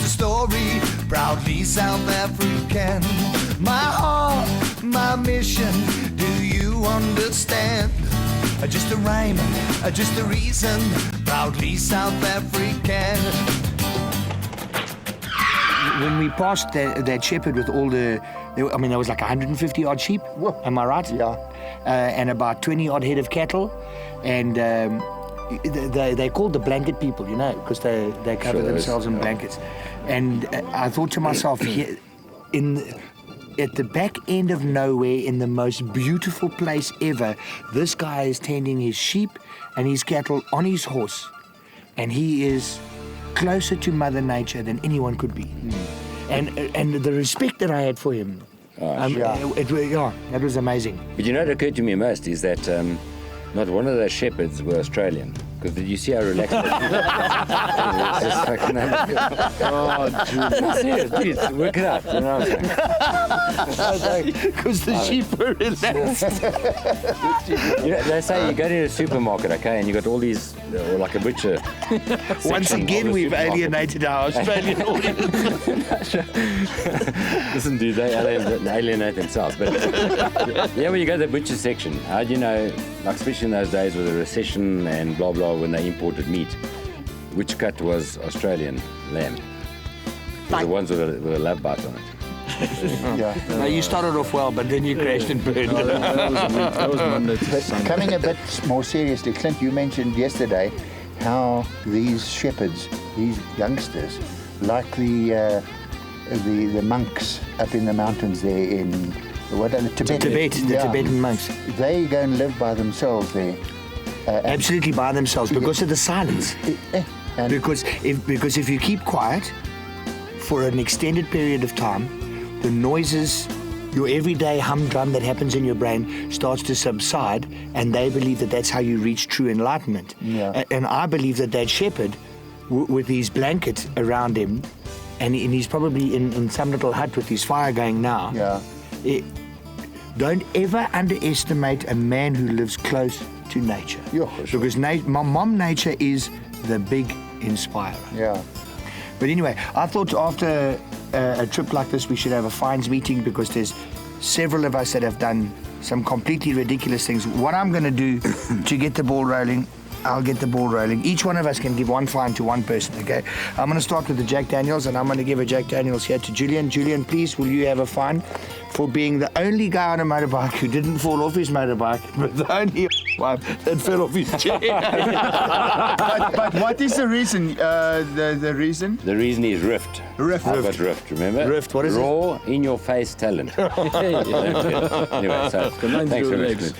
story, proudly South African. My heart, my mission, do you understand? Just a rhyme, just a reason, proudly South African. When we passed that shepherd with all there was like 150 odd sheep. Whoa. Am I right? Yeah. And about 20 odd head of cattle, and they called the blanket people, because they cover themselves in blankets. And I thought to myself, here, at the back end of nowhere, in the most beautiful place ever, this guy is tending his sheep and his cattle on his horse, and he is closer to Mother Nature than anyone could be. And the respect that I had for him, that was amazing. But what occurred to me most is that not one of those shepherds were Australian. Because did you see how relaxed they just fucking serious, please, work it out. You know what I'm saying? Because the sheep were relaxed. They say you go to a supermarket, okay, and you got all these, like a butcher. Once again, we've alienated our Australian audience. Listen, dude, they alienate themselves. But when you go to the butcher section, how do you know, like especially in those days with the recession and blah blah, when they imported meat, which cut was Australian lamb? The ones with a love bite on it. Now, you started off well, but then you crashed and burned. That was Monday to Sunday. Coming a bit more seriously, Clint, you mentioned yesterday how these shepherds, these youngsters, like the monks up in the mountains there in Tibet. The Tibetan monks. They go and live by themselves there. Absolutely by themselves because of the silence. Because if you keep quiet for an extended period of time, the noises, your everyday humdrum that happens in your brain starts to subside, and they believe that that's how you reach true enlightenment. Yeah. And I believe that shepherd, with his blanket around him, and he's probably in some little hut with his fire going now. Yeah. Don't ever underestimate a man who lives close to nature. Yeah, for sure. Because Mom Nature is the big inspirer. Yeah. But anyway, I thought after a trip like this, we should have a fines meeting, because there's several of us that have done some completely ridiculous things. What I'm going to do to get the ball rolling, I'll get the ball rolling. Each one of us can give one fine to one person, okay? I'm going to start with the Jack Daniels, and I'm going to give a Jack Daniels here to Julian. Julian, please, will you have a fine for being the only guy on a motorbike who didn't fall off his motorbike, but the only one that fell off his chair? but what is the reason? The reason? The reason is Rift. Rift. I've got Rift, remember? Rift, what is it? Raw, in-your-face talent. Anyway, so thanks very much.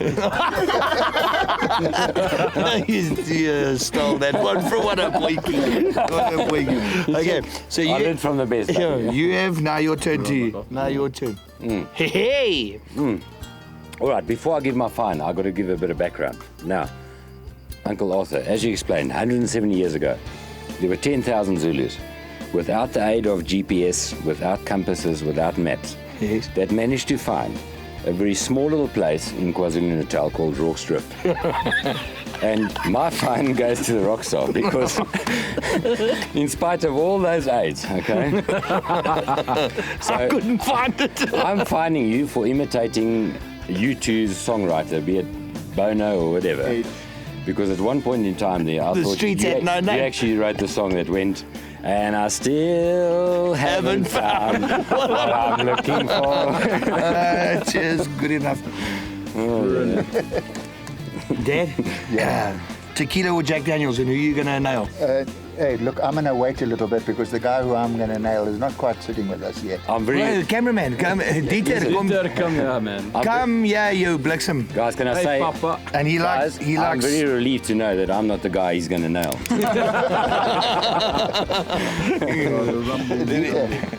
You stole that one from what I'm waking. Okay, so I learned from the best. You have, now your turn to you. Now your turn. Hey! All right, before I give my fine, I've got to give a bit of background. Now, Uncle Arthur, as you explained, 170 years ago, there were 10,000 Zulus. Without the aid of GPS, without compasses, without maps, Yes. that managed to find a very small little place in KwaZulu-Natal called Rorke's Drift. And my fine goes to the Rockstar because in spite of all those aids, okay? So I couldn't find it. I'm fining you for imitating U2's songwriter, be it Bono or whatever. Because at one point in time there, I The thought streets had no name. you actually wrote the song that went, and I still haven't found what I'm looking for. Cheers, good enough. Dad? Yeah. Tequila or Jack Daniels, and who are you going to nail? Hey, look, I'm going to wait a little bit because the guy who I'm going to nail is not quite sitting with us yet. I'm very... Well, cameraman, come, Dieter, Come here, man. come, yeah, you Bliksem. Guys, can I say... Papa. And he Guys, likes, I'm very relieved to know that I'm not the guy he's going to nail.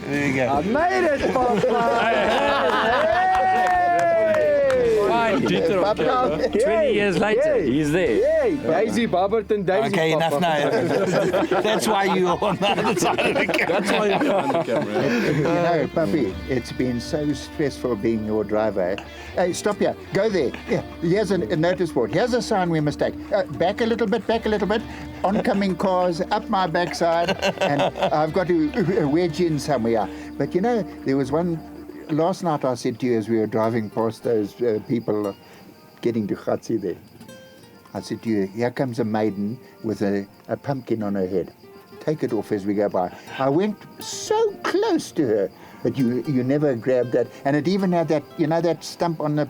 There you go. I made it, Papa. Finally, Dieter on camera. 20 years later, he's there. Hey, Daisy Barberton, Daisy. Okay, enough now. That's why you're on the other side of the camera. That's why you're behind the camera. You know, Puppy, it's been so stressful being your driver. Hey, stop here. Go there. Yeah, here's a notice board. Here's a sign we must take. Back a little bit, back a little bit. Oncoming cars, up my backside. And I've got to wedge in somewhere. But you know, there was one... Last night I said to you as we were driving past those people getting to Khatsi there, I said to you, here comes a maiden with a pumpkin on her head. Take it off as we go by. I went so close to her, but you never grabbed that. And it even had that, you know, that stump on the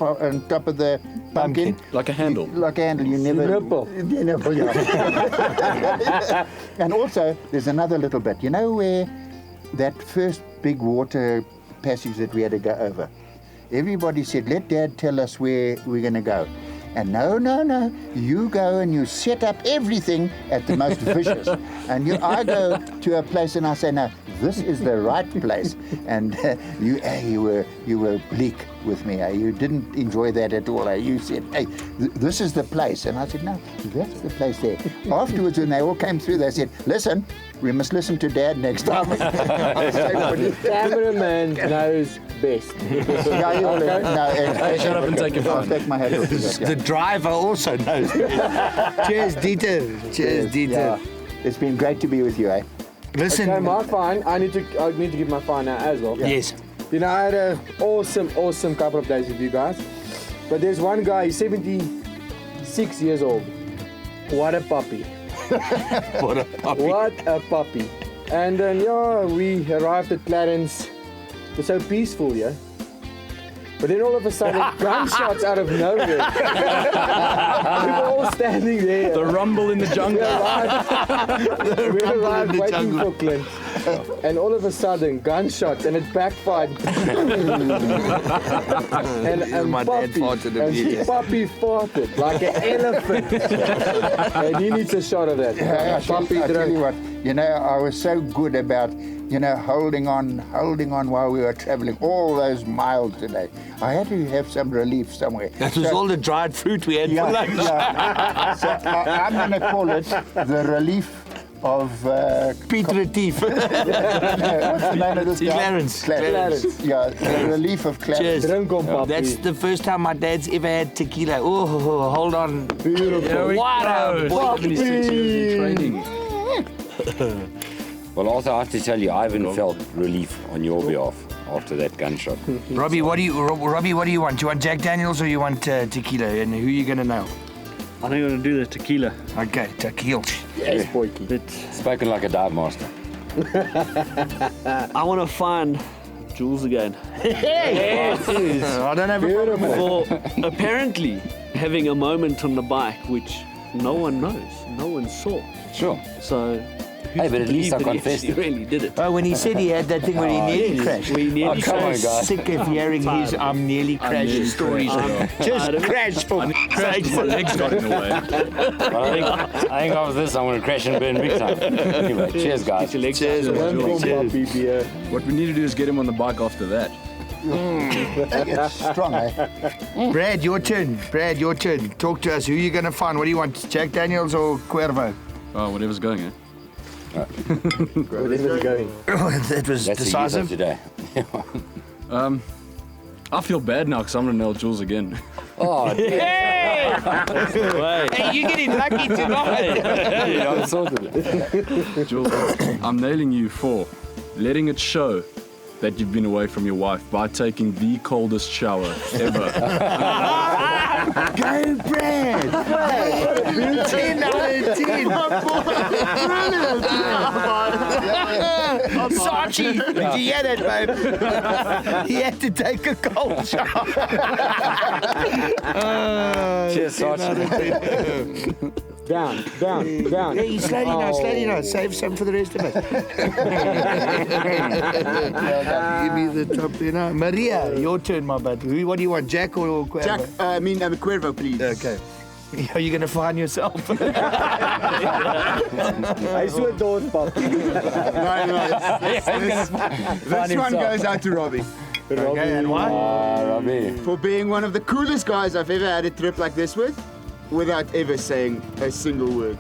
on top of the pumpkin. Like a handle. Like a handle. You never... Nipple. The nipple, yeah. And also, there's another little bit. You know where that first big water passage that we had to go over? Everybody said, let Dad tell us where we're going to go. And no, you go and you set up everything at the most vicious. And I go to a place and I say, no, this is the right place. And you were bleak with me. You didn't enjoy that at all. You said, hey, this is the place. And I said, no, that's the place there. Afterwards, when they all came through, they said, listen, we must listen to Dad next time. Cameraman knows best. Shut up and take your I'll phone. take my hat off. The driver also knows. Cheers, Dieter. Cheers, Dieter. Yeah. It's been great to be with you, eh? Listen. Okay, my fine. I need to give my fine out as well. Yes. You know, I had an awesome couple of days with you guys. But there's one guy, he's 76 years old. What a puppy. What a puppy. What a puppy. And then, we arrived at Clarence. It was so peaceful, yeah? But then all of a sudden, gunshots out of nowhere. We were all standing there. The rumble in the jungle. We arrived waiting for Clint. And all of a sudden, gunshots, and it backfired. and My dad farted immediately. Puppy farted like an elephant. And he needs a shot of that. I tell you what, you know, I was so good about, you know, holding on while we were traveling all those miles today. I had to have some relief somewhere. That was all the dried fruit we had for lunch. Yeah. So I'm going to call it the relief of... Piet Retief. what's the name of this guy? Clarence. Clarence. Yeah, the relief of Clarence. Cheers. Drink on, puppy. That's the first time my dad's ever had tequila. Oh, hold on. Beautiful. What a Puppy. Training. Well, also I have to tell you, Ivan felt relief on your behalf after that gunshot. Robbie, what do you want? Do you want Jack Daniels or you want tequila? And who are you gonna know? I think I'm going to do the tequila. Okay, tequila. Yes, boyki. Spoken like a dive master. I want to find Jules again. I don't have a problem with For apparently having a moment on the bike which no one knows, no one saw. Sure. So, Hey, but at least I confessed He it. really did it. Oh, when he said he had that thing where he nearly crashed. We nearly come on, crashed. guys. Sick of hearing his I'm nearly crashed stories. Just crash for Crashed, my legs got in the way. Well, I think after this, I'm going to crash and burn big time. Anyway, cheers, guys. Get your legs Cheers, out. Drink on, puppy, beer. What we need to do is get him on the bike after that. It's strong, eh? Brad, your turn. Talk to us. Who are you going to find? What do you want? Jack Daniels or Cuervo? Oh, whatever's going, eh? Where's it going? That was That's decisive. the today. I feel bad now because I'm going to nail Jules again. Oh, dear. Hey, you're getting lucky tonight. Yeah, I'm sorted. Jules, I'm nailing you for letting it show that you've been away from your wife by taking the coldest shower ever. Go, Brad. 10 out of 10. Sachi, did you hear that, babe? He had to take a cold shower. Cheers, Sergeant. Down. Hey, slowly now. Save some for the rest of us. Give me the top, you know. Maria, your turn, my bud. What do you want, Jack or Cuervo? Jack, Cuervo, please. Okay. Are you going to find yourself? I swear doors, puppy. No. This one goes out to Robbie. Okay, and why? Robbie. For being one of the coolest guys I've ever had a trip like this with, without ever saying a single word.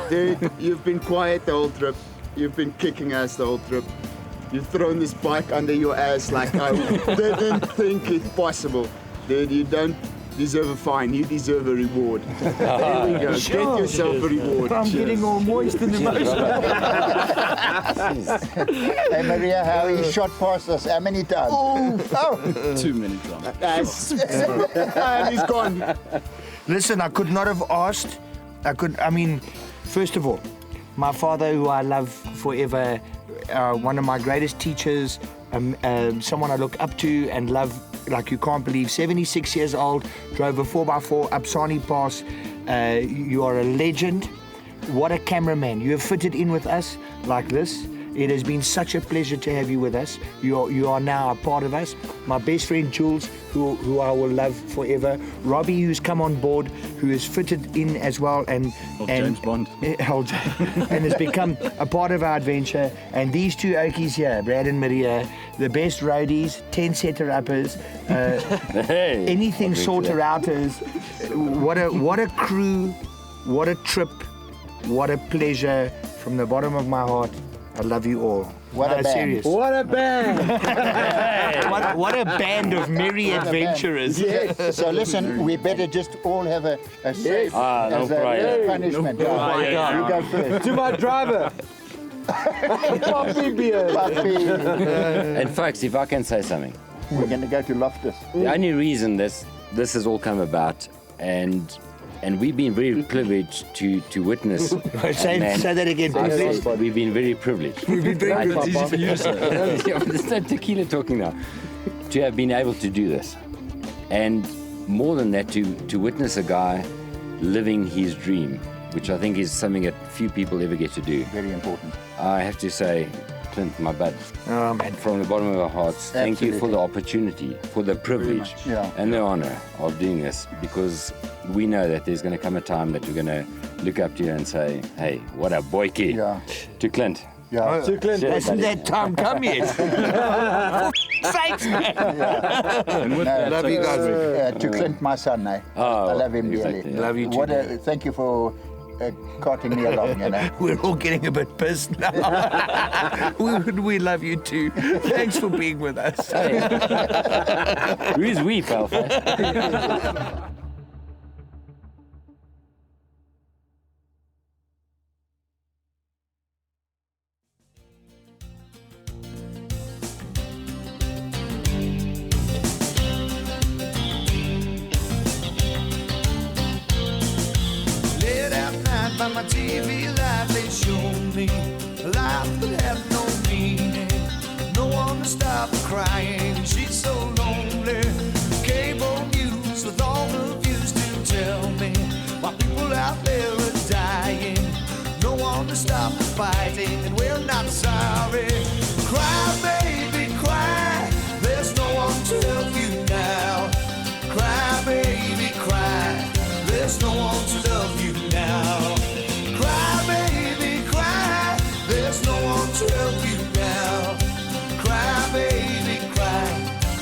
Dude, you've been quiet the whole trip. You've been kicking ass the whole trip. You've thrown this bike under your ass like I didn't think it possible. Dude, you don't deserve a fine. You deserve a reward. There we go. Sure. Get yourself a reward. I'm getting all moist and emotional. Hey Maria, how he shot past us? How many times? Oh. Too many times. And he's gone. Listen, I could not have asked. First of all, my father, who I love forever, one of my greatest teachers, someone I look up to and love like you can't believe. 76 years old, drove a 4x4 up Sani Pass. You are a legend. What a cameraman. You have fitted in with us like this. It has been such a pleasure to have you with us. You are now a part of us. My best friend Jules, who I will love forever. Robbie, who's come on board, who has fitted in as well, and James Bond. and has become a part of our adventure. And these two Okies here, Brad and Maria, the best roadies, 10-setter uppers, anything sorter outers. What a crew, what a trip, what a pleasure. From the bottom of my heart, I love you all. What a band. Serious. What a band! What a band of merry adventurers. Yes. So listen, we better just all have a safe No as problem. a punishment. No Right. problem. You go first. To my driver! Puppy beard! Puppy. And folks, if I can say something, We're going to go to Loftus. the only reason this has all come about, and we've been very privileged to witness. Say that again, please. We've been very privileged. We've been very It's easy for you to say. It's not tequila talking now. To have been able to do this, and more than that, to witness a guy living his dream, which I think is something that few people ever get to do. Very important. I have to say, Clint, my bud, Oh, man. from the bottom of our hearts, thank you for Absolutely. the opportunity, for the privilege, Yeah. and the honor of doing this, because we know that there's going to come a time that we're going to look up to you and say, hey, what a boyki. Yeah. To Clint. Yeah. To Clint. Hasn't that time come yet? For sakes, man. And with that, Love you guys. To Clint, my son, I love him exactly, dearly. yeah. Love you too. Thank you for carting me along, you know. We're all getting a bit pissed now. we love you too. Thanks for being with us. Who's we, pal? Late at night by my TV light, they show me a life that had no meaning. No one to stop her crying, she's so lonely. Cable news with all the views to tell me why people out there are dying. No one to stop the fighting, and we're not sorry. Cry, baby, cry. There's no one to help you now. Cry, baby, cry. There's no one to love you now. Cry, baby, cry. There's no one to help you now. Cry, baby, cry.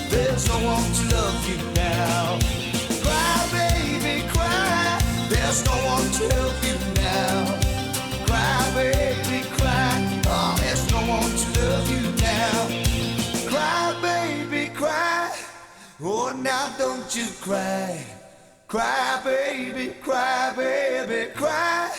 There's no one to love you now. Cry, baby, cry. There's no one to help you now. Cry, baby, cry. Oh, there's no one to love you now. Cry, baby, cry. Oh, now don't you cry. Cry, baby, cry, baby, cry.